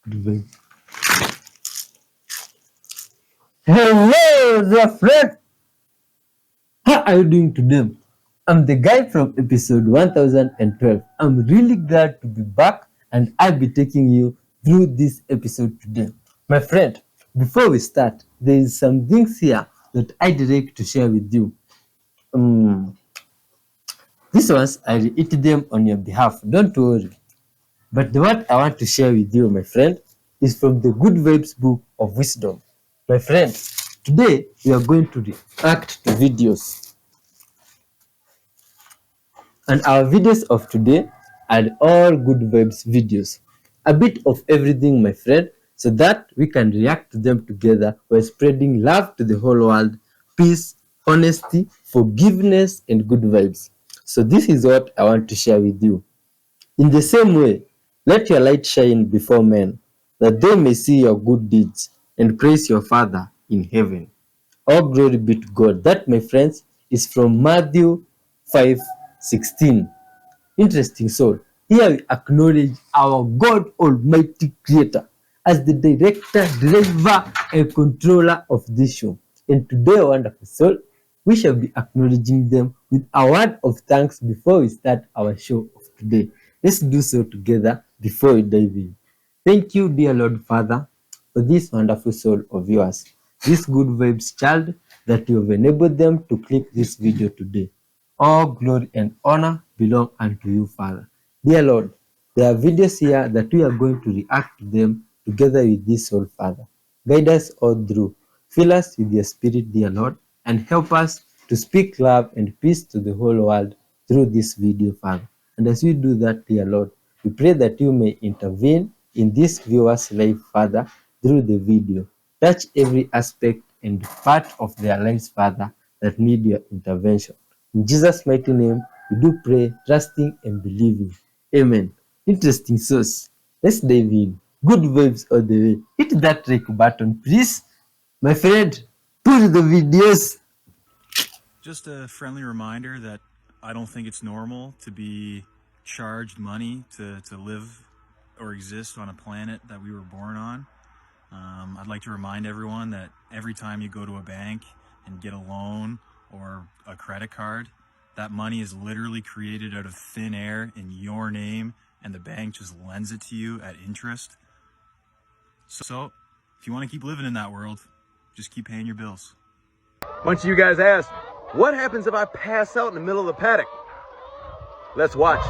Goodbye. Hello, the friend. How are you doing today? I'm the guy from episode 1012. I'm really glad to be back and I'll be taking you through this episode today. My friend, before we start, there is some things here that I'd like to share with you. Um, these ones, I'll eat them on your behalf. Don't worry. But the one I want to share with you, my friend, is from the Good Vibes book of wisdom. My friend, today we are going to react to videos. And our videos of today are all Good Vibes videos. A bit of everything, my friend, so that we can react to them together while spreading love to the whole world, peace, honesty, forgiveness, and good vibes. So this is what I want to share with you. In the same way, let your light shine before men, that they may see your good deeds and praise your Father in heaven. All glory be to God. That, my friends, is from Matthew 5:16. Interesting soul. Here we acknowledge our God Almighty Creator as the director, driver, and controller of this show. And today, wonderful soul, we shall be acknowledging them with a word of thanks before we start our show of today. Let's do so together before we dive in. Thank you, dear Lord Father, for this wonderful soul of yours, this good vibes child that you have enabled them to click this video today. All glory and honor belong unto you, Father. Dear Lord, there are videos here that we are going to react to them together with this soul, Father. Guide us all through. Fill us with your spirit, dear Lord, and help us to speak love and peace to the whole world through this video, Father. And as we do that, dear Lord, we pray that you may intervene in this viewer's life, Father, through the video. Touch every aspect and part of their lives, Father, that need your intervention. In Jesus' mighty name, we do pray, trusting and believing. Amen. Interesting source. Let's dive in. Good vibes all the way. Hit that like button, please. My friend, push the videos. Just a friendly reminder that I don't think it's normal to be charged money to live or exist on a planet that we were born on. I'd like to remind everyone that every time you go to a bank and get a loan or a credit card, that money is literally created out of thin air in your name, and the bank just lends it to you at interest. So if you want to keep living in that world, just keep paying your bills. Bunch of you guys asked, what happens if I pass out in the middle of the paddock? Let's watch.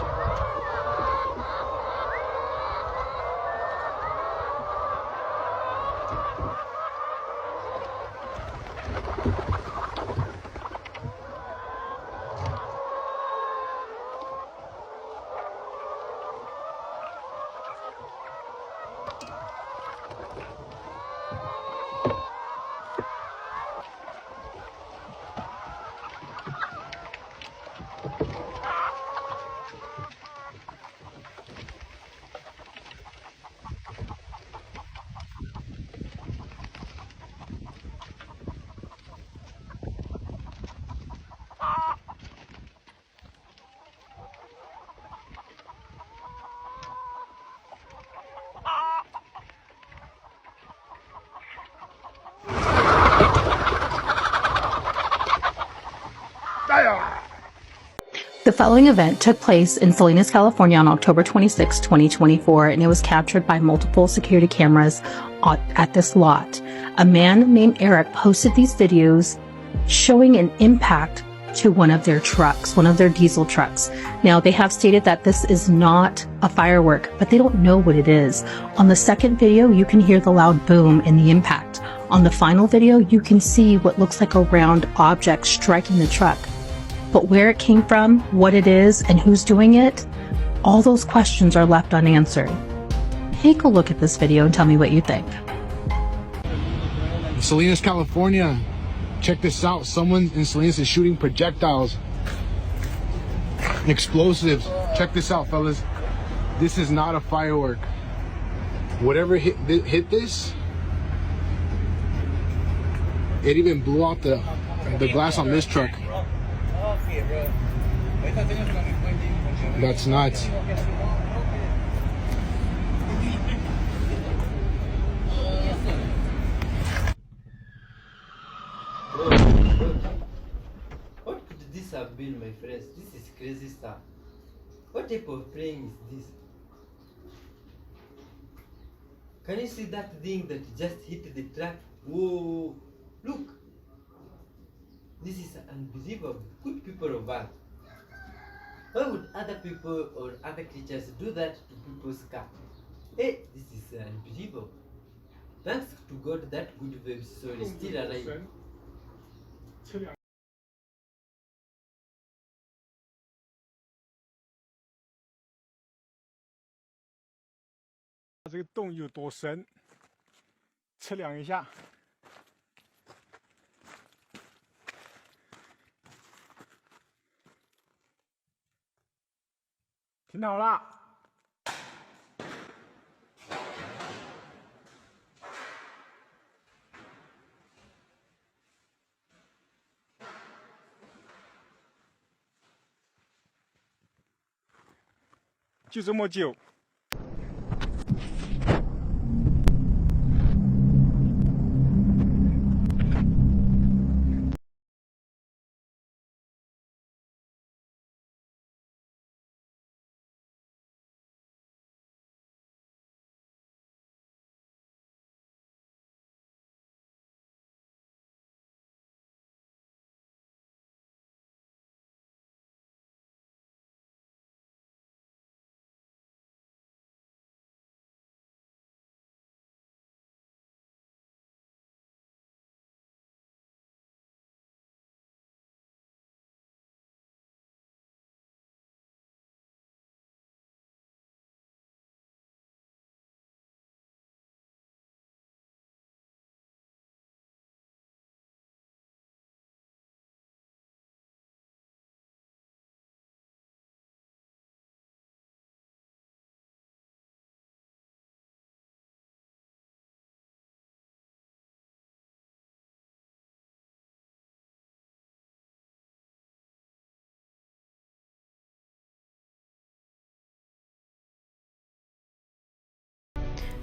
The following event took place in Salinas, California on October 26, 2024, and it was captured by multiple security cameras at this lot. A man named Eric posted these videos showing an impact to one of their trucks, one of their diesel trucks. Now, they have stated that this is not a firework, but they don't know what it is. On the second video, you can hear the loud boom and the impact. On the final video, you can see what looks like a round object striking the truck. But where it came from, what it is, and who's doing it, all those questions are left unanswered. Take a look at this video and tell me what you think. Salinas, California. Check this out. Someone in Salinas is shooting projectiles. Explosives. Check this out, fellas. This is not a firework. Whatever hit this, it even blew out the glass on this truck. That's nuts. been, my friends? This is crazy stuff. What type of plane is this? Can you see that thing that just hit the track? Whoa! Look! This is unbelievable. Good people of Earth. Why would other people or other creatures do that to people's car? Hey, this is unbelievable. Thanks to God that good baby soul is still alive. 这个洞有多深？测量一下。停好了。就这么久。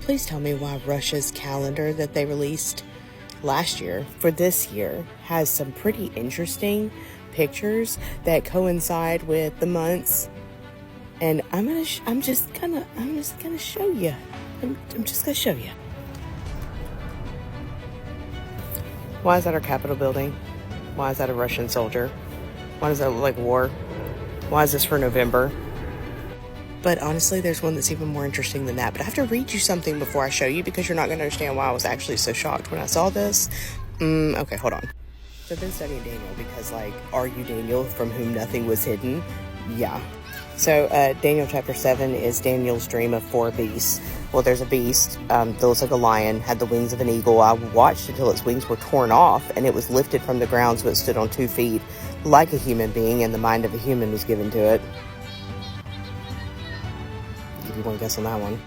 Please tell me why Russia's calendar that they released last year for this year has some pretty interesting pictures that coincide with the months. And I'm just gonna show you. I'm just gonna show you. Why is that our Capitol building? Why is that a Russian soldier? Why does that look like war? Why is this for November? But honestly, there's one that's even more interesting than that. But I have to read you something before I show you because you're not going to understand why I was actually so shocked when I saw this. Okay, hold on. So I've been studying Daniel because, like, are you Daniel from whom nothing was hidden? Yeah. So Daniel chapter 7 is Daniel's dream of 4 beasts. Well, there's a beast that looks like a lion, had the wings of an eagle. I watched until its wings were torn off, and it was lifted from the ground so it stood on 2 feet like a human being, and the mind of a human was given to it. Give you one guess on that one.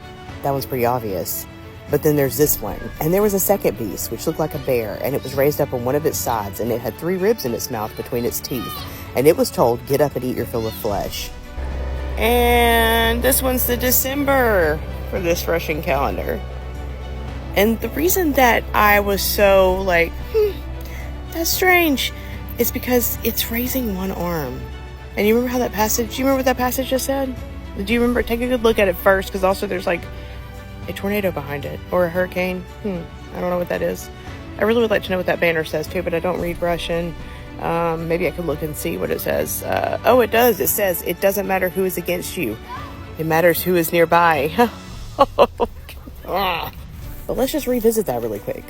That one's pretty obvious. But then there's this one. And there was a second beast, which looked like a bear, and it was raised up on one of its sides, and it had 3 ribs in its mouth between its teeth. And it was told, get up and eat your fill of flesh. And this one's the December for this Russian calendar. And the reason that I was so like, that's strange, is because it's raising one arm. And you remember how that passage, do you remember what that passage just said? Do you remember? Take a good look at it first, because also there's like a tornado behind it, or a hurricane. I don't know what that is. I really would like to know what that banner says too, but I don't read Russian. Maybe I could look and see what it says. Oh, it does. It says, it doesn't matter who is against you. It matters who is nearby. But let's just revisit that really quick.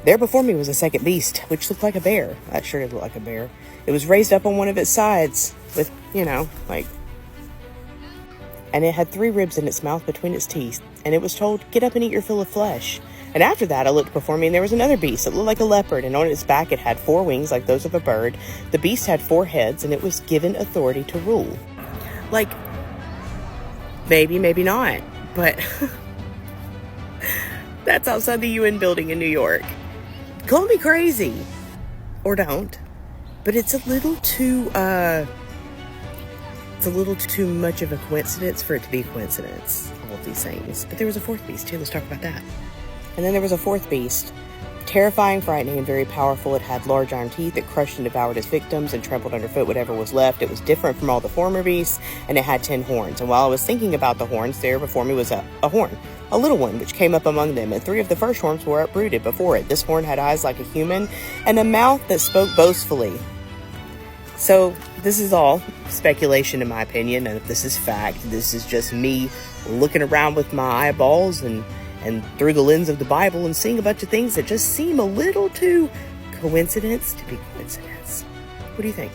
There before me was a second beast, which looked like a bear. That sure did look like a bear. It was raised up on one of its sides with, like... And it had 3 ribs in its mouth between its teeth. And it was told, get up and eat your fill of flesh. And after that, I looked before me, and there was another beast that looked like a leopard. And on its back, it had 4 wings like those of a bird. The beast had 4 heads, and it was given authority to rule. Like, maybe, maybe not. But that's outside the UN building in New York. Call me crazy. Or don't. But it's a little too, it's a little too much of a coincidence for it to be a coincidence, all of these things. But there was a 4th beast too. Let's talk about that. And then there was a 4th beast Terrifying, frightening, and very powerful, it had large iron teeth that crushed and devoured its victims and trampled underfoot whatever was left. It was different from all the former beasts, and it had 10 horns. And while I was thinking about the horns, there before me was a horn, a little one, which came up among them, and 3 of the first horns were uprooted before it. This horn had eyes like a human, and a mouth that spoke boastfully. So, this is all speculation in my opinion, and if this is fact, this is just me looking around with my eyeballs and through the lens of the Bible and seeing a bunch of things that just seem a little too coincidence to be coincidence. What do you think?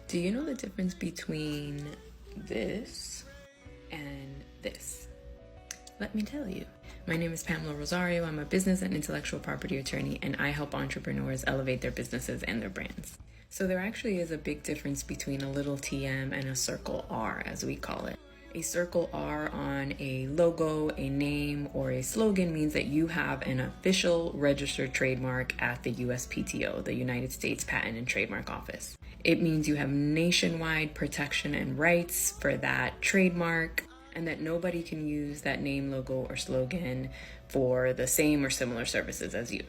Do you know the difference between this and this? Let me tell you. My name is Pamela Rosario. I'm a business and intellectual property attorney, and I help entrepreneurs elevate their businesses and their brands. So there actually is a big difference between a little TM and a circle R, as we call it. A circle R on a logo, a name, or a slogan means that you have an official registered trademark at the USPTO, the United States Patent and Trademark Office. It means you have nationwide protection and rights for that trademark, and that nobody can use that name, logo, or slogan for the same or similar services as you.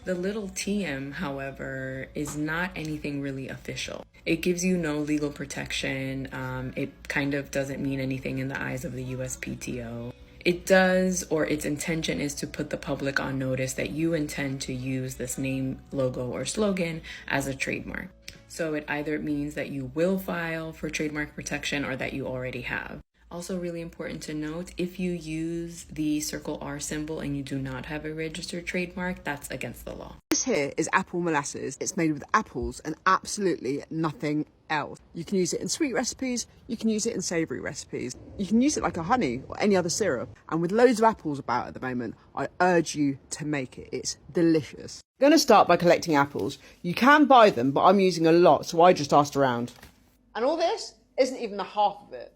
The little TM, however, is not anything really official. It gives you no legal protection. It kind of doesn't mean anything in the eyes of the USPTO. It does, or its intention is to put the public on notice that you intend to use this name, logo, or slogan as a trademark. So it either means that you will file for trademark protection or that you already have. Also really important to note, if you use the circle R symbol and you do not have a registered trademark, that's against the law. This here is apple molasses. It's made with apples and absolutely nothing else. You can use it in sweet recipes, you can use it in savoury recipes. You can use it like a honey or any other syrup. And with loads of apples about at the moment, I urge you to make it. It's delicious. I'm going to start by collecting apples. You can buy them, but I'm using a lot, so I just asked around. And all this isn't even the half of it.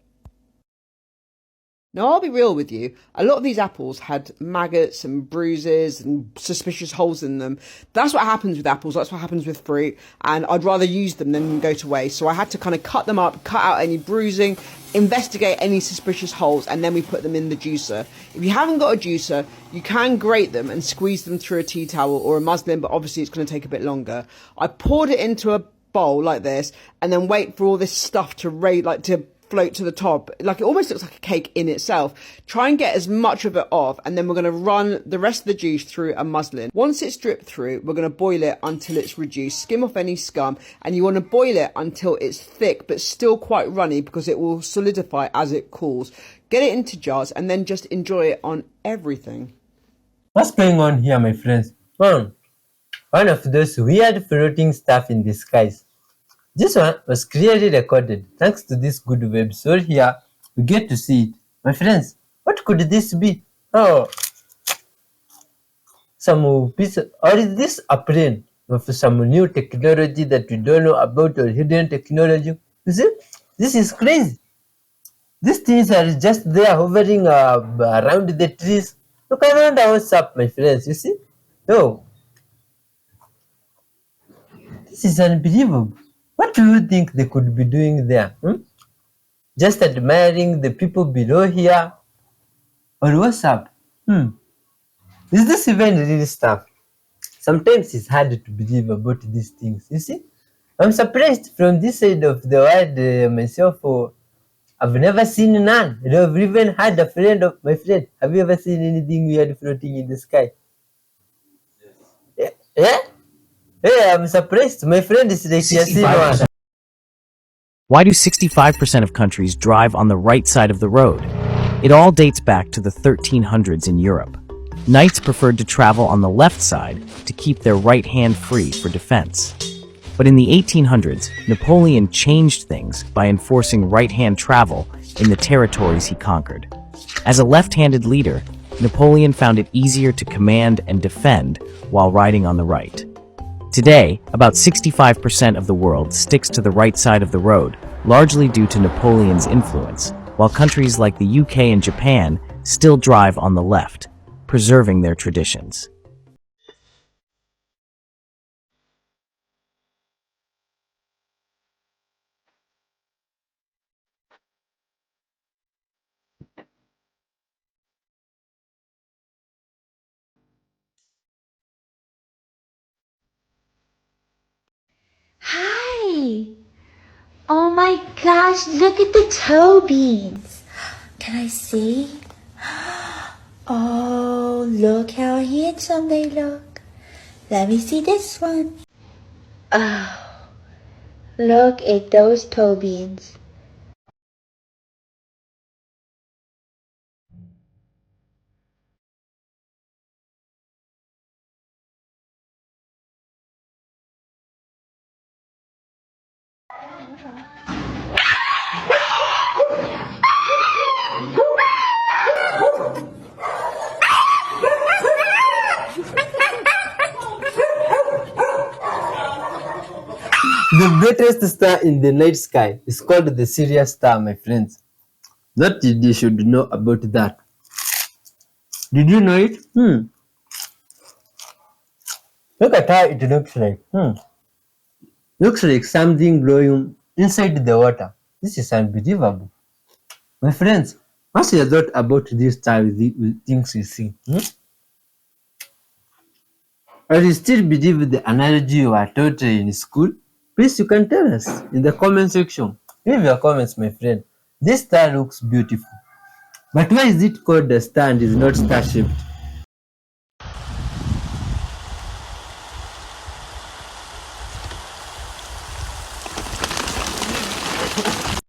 Now, I'll be real with you, a lot of these apples had maggots and bruises and suspicious holes in them. That's what happens with apples, that's what happens with fruit, and I'd rather use them than go to waste. So I had to kind of cut them up, cut out any bruising, investigate any suspicious holes, and then we put them in the juicer. If you haven't got a juicer, you can grate them and squeeze them through a tea towel or a muslin, but obviously it's going to take a bit longer. I poured it into a bowl like this, and then wait for all this stuff to float to the top. Like, it almost looks like a cake in itself. Try and get as much of it off, and then we're going to run the rest of the juice through a muslin. Once it's dripped through, we're going to boil it until it's reduced. Skim off any scum, and you want to boil it until it's thick but still quite runny, because it will solidify as it cools. Get it into jars and then just enjoy it on everything. What's going on here, my friends? One of those weird floating stuff in the skies. This one was clearly recorded. Thanks to this good web. So here we get to see it. My friends, what could this be? Oh, some piece, or is this a plane of some new technology that we don't know about, or hidden technology? You see, this is crazy. These things are just there hovering around the trees. Look around what's up, my friends. You see? Oh, this is unbelievable. What do you think they could be doing there? Just admiring the people below here? Or what's up? Is this even real stuff? Sometimes it's hard to believe about these things. You see? I'm surprised from this side of the world myself. I've never seen none. I've even had a friend of my friend. Have you ever seen anything weird floating in the sky? Yeah? Yeah, I'm surprised. My friend is like, he has seen one. Why do 65% of countries drive on the right side of the road? It all dates back to the 1300s in Europe. Knights preferred to travel on the left side to keep their right hand free for defense. But in the 1800s, Napoleon changed things by enforcing right-hand travel in the territories he conquered. As a left-handed leader, Napoleon found it easier to command and defend while riding on the right. Today, about 65% of the world sticks to the right side of the road, largely due to Napoleon's influence, while countries like the UK and Japan still drive on the left, preserving their traditions. Oh my gosh, look at the toe beans. Can I see? Oh, look how handsome they look. Let me see this one. Oh, look at those toe beans. The brightest star in the night sky is called the Sirius star, my friends. That you should know about that. Did you know it? Look at how it looks like. Looks like something glowing inside the water. This is unbelievable. My friends, what's your thought about this star with things you see? Or you still believe the analogy you were taught in school? Please, you can tell us in the comment section. Leave your comments, my friend. This star looks beautiful. But why is it called a star and is not star shaped?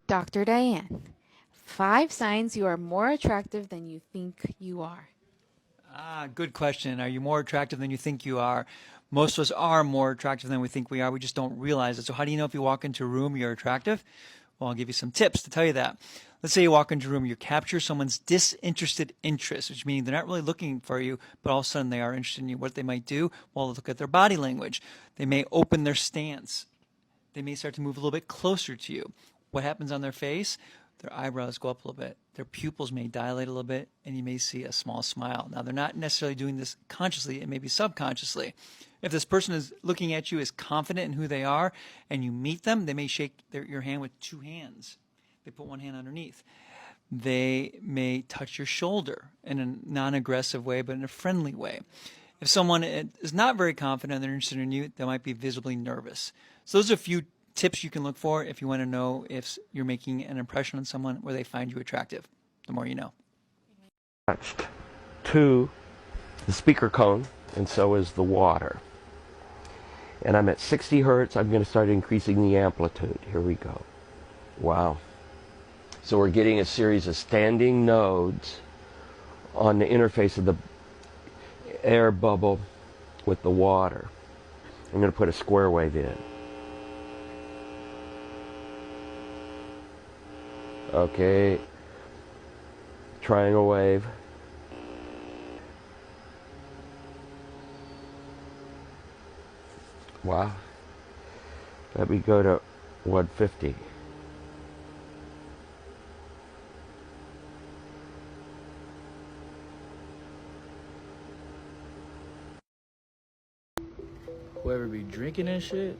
Dr. Diane, 5 signs you are more attractive than you think you are. Good question. Are you more attractive than you think you are? Most of us are more attractive than we think we are. We just don't realize it. So how do you know if you walk into a room you're attractive? Well, I'll give you some tips to tell you that. Let's say you walk into a room, you capture someone's disinterested interest, which means they're not really looking for you, but all of a sudden they are interested in you. What they might do? Well, look at their body language. They may open their stance. They may start to move a little bit closer to you. What happens on their face? Their eyebrows go up a little bit. Their pupils may dilate a little bit, and you may see a small smile. Now, they're not necessarily doing this consciously. It may be subconsciously. If this person is looking at you as confident in who they are, and you meet them, they may shake your hand with 2 hands. They put 1 hand underneath. They may touch your shoulder in a non-aggressive way, but in a friendly way. If someone is not very confident and they're interested in you, they might be visibly nervous. So those are a few tips you can look for if you want to know if you're making an impression on someone where they find you attractive. The more you know. Attached to the speaker cone, and so is the water. And I'm at 60 hertz. I'm going to start increasing the amplitude. Here we go. Wow. So we're getting a series of standing nodes on the interface of the air bubble with the water. I'm going to put a square wave in. Okay, triangle wave. Wow. Let me go to 150. Whoever be drinking and shit,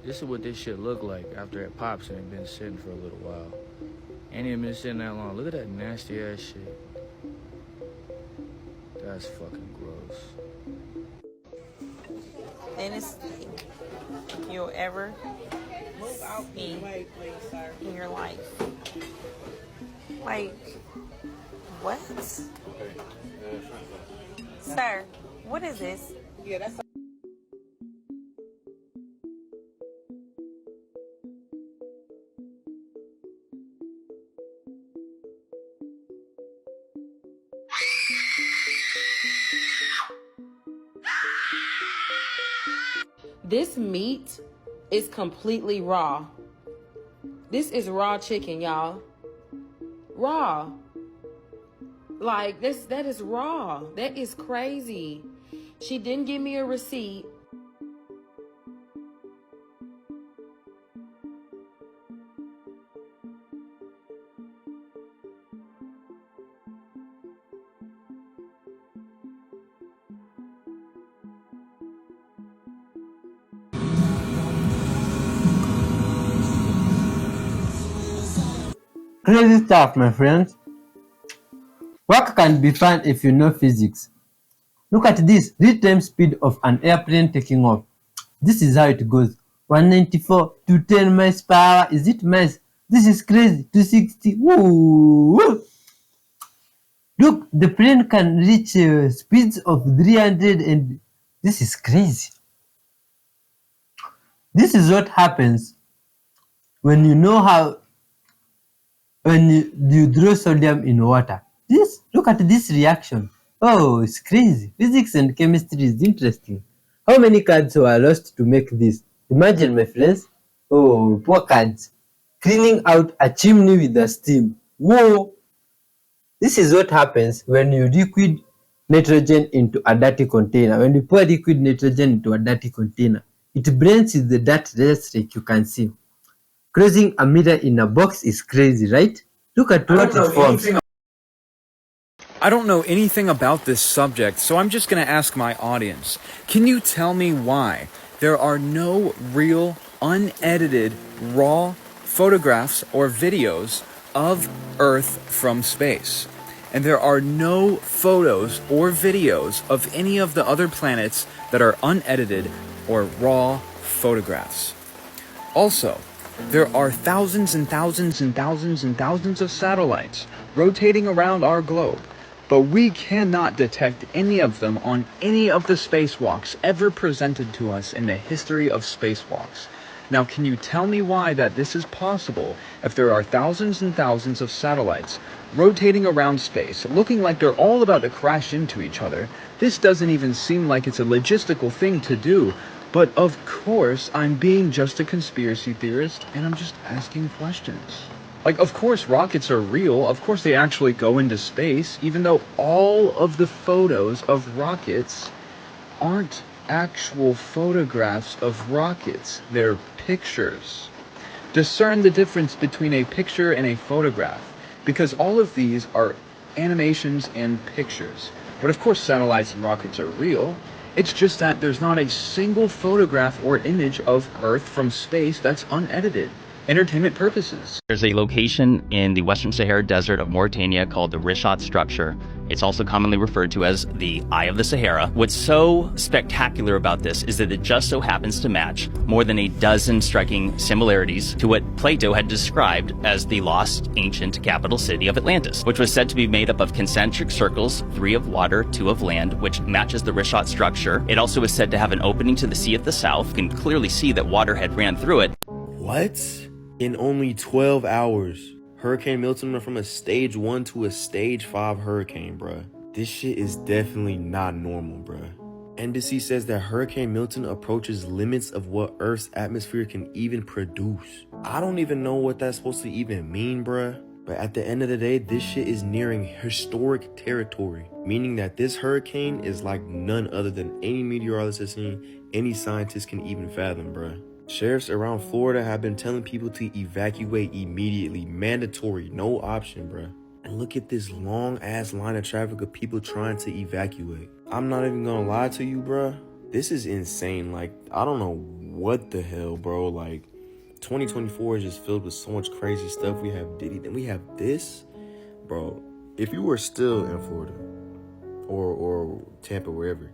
this is what this shit look like after it pops and it been sitting for a little while. Ain't even been sitting that long. Look at that nasty ass shit. That's fucking gross. Thinnest steak you'll ever see in your life. Like, what? Sir, what is this? Yeah, that's. This meat is completely raw. This is raw chicken, y'all. Raw. Like, that is raw. That is crazy. She didn't give me a receipt. Crazy stuff, my friends. Work can be fun if you know physics. Look at this, real-time speed of an airplane taking off. This is how it goes. 194, 210 miles per hour. Is it miles? This is crazy. 260. Woo! Look, the plane can reach speeds of 300 and this is crazy. This is what happens when you know how when you draw sodium in water. Look at this reaction. Oh, it's crazy. Physics and chemistry is interesting. How many cards were lost to make this? Imagine, my friends. Oh, poor cards. Cleaning out a chimney with the steam. Whoa! This is what happens when you liquid nitrogen into a dirty container. When you pour liquid nitrogen into a dirty container, it blends with the dirt just like you can see. Closing a mirror in a box is crazy, right? Look at what it forms. I don't know anything about this subject, so I'm just going to ask my audience. Can you tell me why there are no real, unedited, raw photographs or videos of Earth from space? And there are no photos or videos of any of the other planets that are unedited or raw photographs. Also, there are thousands and thousands and thousands and thousands of satellites rotating around our globe, but we cannot detect any of them on any of the spacewalks ever presented to us in the history of spacewalks. Now, can you tell me why that this is possible if there are thousands and thousands of satellites rotating around space, looking like they're all about to crash into each other? This doesn't even seem like it's a logistical thing to do. But of course, I'm being just a conspiracy theorist, and I'm just asking questions. Like, of course rockets are real, of course they actually go into space, even though all of the photos of rockets aren't actual photographs of rockets, they're pictures. Discern the difference between a picture and a photograph, because all of these are animations and pictures. But of course satellites and rockets are real. It's just that there's not a single photograph or image of Earth from space that's unedited. Entertainment purposes. There's a location in the Western Sahara Desert of Mauritania called the Rishat structure. It's also commonly referred to as the Eye of the Sahara. What's so spectacular about this is that it just so happens to match more than a dozen striking similarities to what Plato had described as the lost ancient capital city of Atlantis, which was said to be made up of concentric circles, 3 of water, 2 of land, which matches the Rishat structure. It also is said to have an opening to the sea at the south. You can clearly see that water had ran through it. What? In only 12 hours, Hurricane Milton went from a stage 1 to a stage 5 hurricane, bruh. This shit is definitely not normal, bruh. Embassy says that Hurricane Milton approaches limits of what Earth's atmosphere can even produce. I don't even know what that's supposed to even mean, bruh. But at the end of the day, this shit is nearing historic territory, meaning that this hurricane is like none other than any meteorologist has seen, any scientist can even fathom, bruh. Sheriffs around Florida have been telling people to evacuate immediately. Mandatory, no option, bruh. And look at this long-ass line of traffic of people trying to evacuate. I'm not even gonna lie to you, bruh. This is insane. Like, I don't know what the hell, bro. Like, 2024 is just filled with so much crazy stuff. We have Diddy, then we have this. Bro, if you were still in Florida or Tampa, wherever,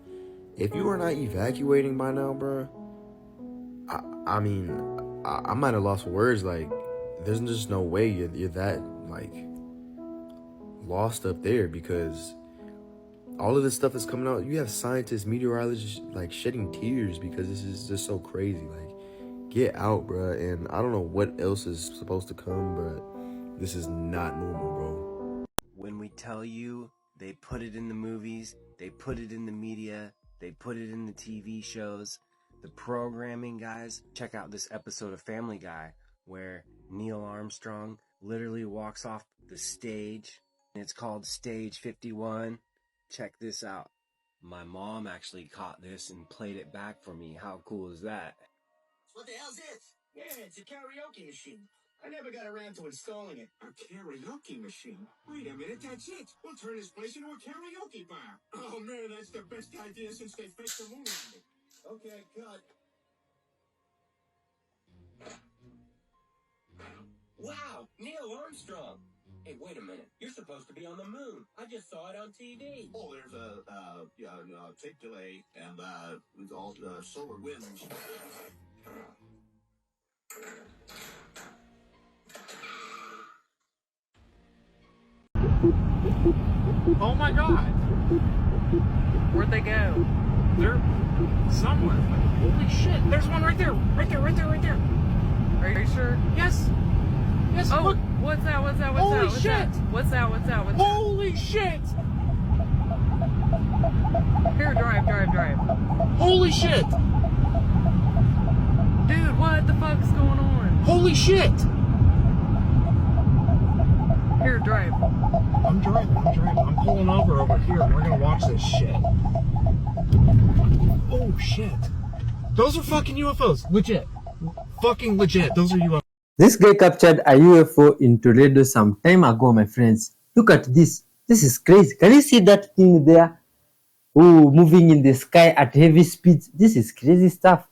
if you are not evacuating by now, bruh, I mean, I might have lost words. Like, there's just no way you're that, like, lost up there, because all of this stuff is coming out. You have scientists, meteorologists, like, shedding tears because this is just so crazy. Like, get out, bro. And I don't know what else is supposed to come, but this is not normal, bro. When we tell you they put it in the movies, they put it in the media, they put it in the TV shows, the programming, guys, check out this episode of Family Guy where Neil Armstrong literally walks off the stage. It's called Stage 51. Check this out. My mom actually caught this and played it back for me. How cool is that? What the hell's this? Yeah, it's a karaoke machine. I never got around to installing it. A karaoke machine? Wait a minute, that's it. We'll turn this place into a karaoke bar. Oh man, that's the best idea since they faked the moon landing. Okay, cut. Wow, Neil Armstrong. Hey, wait a minute. You're supposed to be on the moon. I just saw it on TV. Oh, there's a tape delay and all solar winds. Oh my god! Where'd they go? They're somewhere. Holy shit! There's one right there! Right there! Right there! Right there! Are you sure? Yes! Yes, Oh, look! what's that? What's that? What's Holy that? What's shit! that? What's that? What's that? What's Holy shit! that? Here, drive. Holy shit! Dude, what the fuck's going on? Holy shit! Here, drive. I'm driving. I'm pulling over here and we're gonna watch this shit. Oh shit. Those are fucking UFOs. Legit. Fucking legit. Those are UFOs. This guy captured a UFO in Toledo some time ago, my friends. Look at this. This is crazy. Can you see that thing there? Oh, moving in the sky at heavy speeds. This is crazy stuff.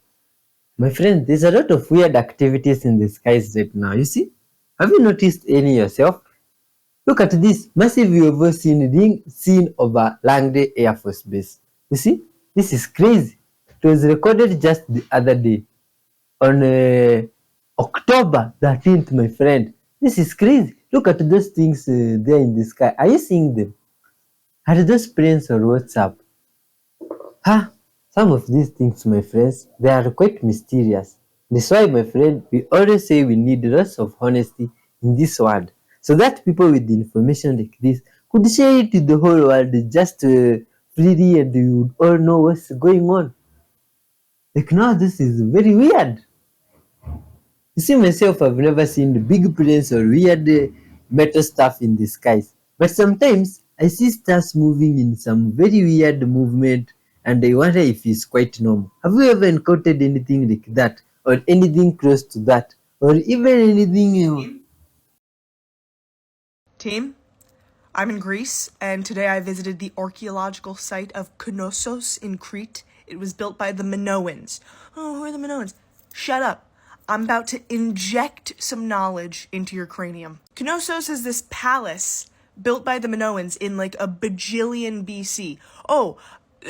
My friend, there's a lot of weird activities in the skies right now. You see? Have you noticed any yourself? Look at this massive UFO seen over Langley Air Force Base. You see? This is crazy. It was recorded just the other day on October 13th, my friend. This is crazy. Look at those things there in the sky. Are you seeing them? Are those planes or what's up? Huh? Some of these things, my friends, they are quite mysterious. That's why, my friend, we always say we need lots of honesty in this world, so that people with information like this could share it to the whole world just freely, and we would all know what's going on. Like now, this is very weird. You see, myself, I've never seen the big planes or weird metal stuff in the skies, but sometimes I see stars moving in some very weird movement, and I wonder if it's quite normal. Have you ever encountered anything like that, or anything close to that, or even anything? Team, I'm in Greece, and today I visited the archaeological site of Knossos in Crete. It was built by the Minoans. Oh, who are the Minoans? Shut up. I'm about to inject some knowledge into your cranium. Knossos is this palace built by the Minoans in like a bajillion BC. Oh,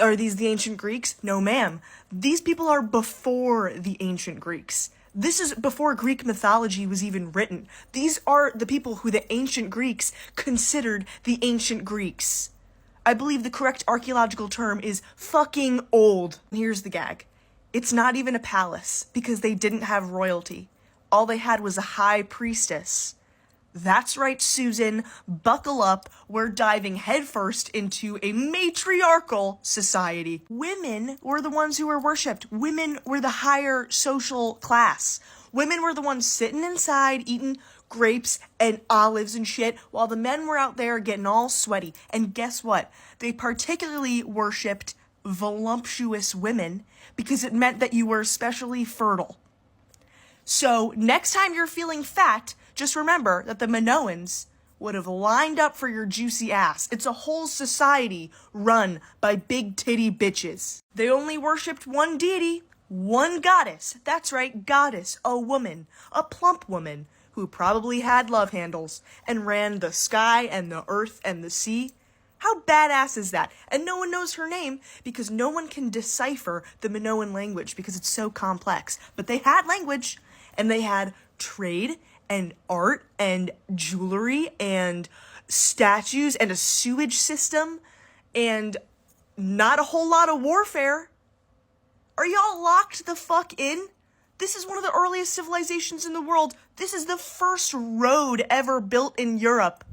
are these the ancient Greeks? No, ma'am. These people are before the ancient Greeks. This is before Greek mythology was even written. These are the people who the ancient Greeks considered the ancient Greeks. I believe the correct archaeological term is fucking old. Here's the gag. It's not even a palace because they didn't have royalty. All they had was a high priestess. That's right, Susan. Buckle up. We're diving headfirst into a matriarchal society. Women were the ones who were worshipped. Women were the higher social class. Women were the ones sitting inside eating grapes and olives and shit while the men were out there getting all sweaty. And guess what? They particularly worshipped voluptuous women because it meant that you were especially fertile. So next time you're feeling fat, just remember that the Minoans would have lined up for your juicy ass. It's a whole society run by big titty bitches. They only worshipped one deity, one goddess. That's right, goddess, a woman, a plump woman who probably had love handles and ran the sky and the earth and the sea. How badass is that? And no one knows her name because no one can decipher the Minoan language because it's so complex. But they had language, and they had trade and art and jewelry and statues and a sewage system and not a whole lot of warfare. Are y'all locked the fuck in? This is one of the earliest civilizations in the world. This is the first road ever built in Europe.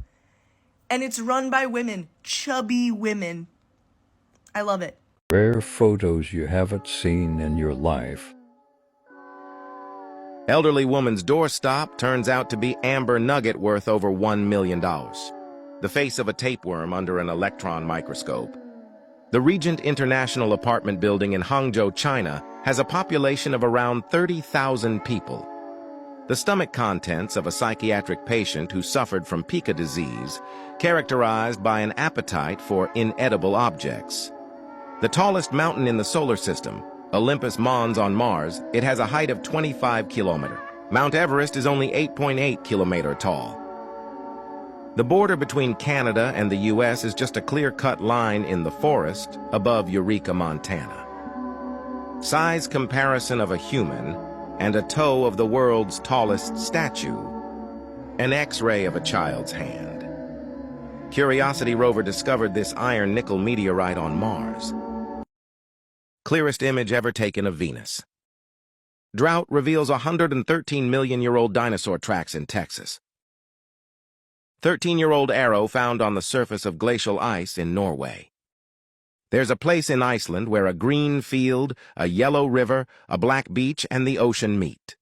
And it's run by women, chubby women. I love it. Rare photos you haven't seen in your life. Elderly woman's doorstop turns out to be amber nugget worth over $1 million. The face of a tapeworm under an electron microscope. The Regent International apartment building in Hangzhou, China, has a population of around 30,000 people. The stomach contents of a psychiatric patient who suffered from pica disease, characterized by an appetite for inedible objects. The tallest mountain in the solar system, Olympus Mons on Mars, it has a height of 25 kilometers. Mount Everest is only 8.8 kilometers tall. The border between Canada and the U.S. is just a clear-cut line in the forest above Eureka, Montana. Size comparison of a human and a toe of the world's tallest statue, an X-ray of a child's hand. Curiosity rover discovered this iron-nickel meteorite on Mars. Clearest image ever taken of Venus. Drought reveals 113-million-year-old dinosaur tracks in Texas. 13-year-old arrow found on the surface of glacial ice in Norway. There's a place in Iceland where a green field, a yellow river, a black beach, and the ocean meet.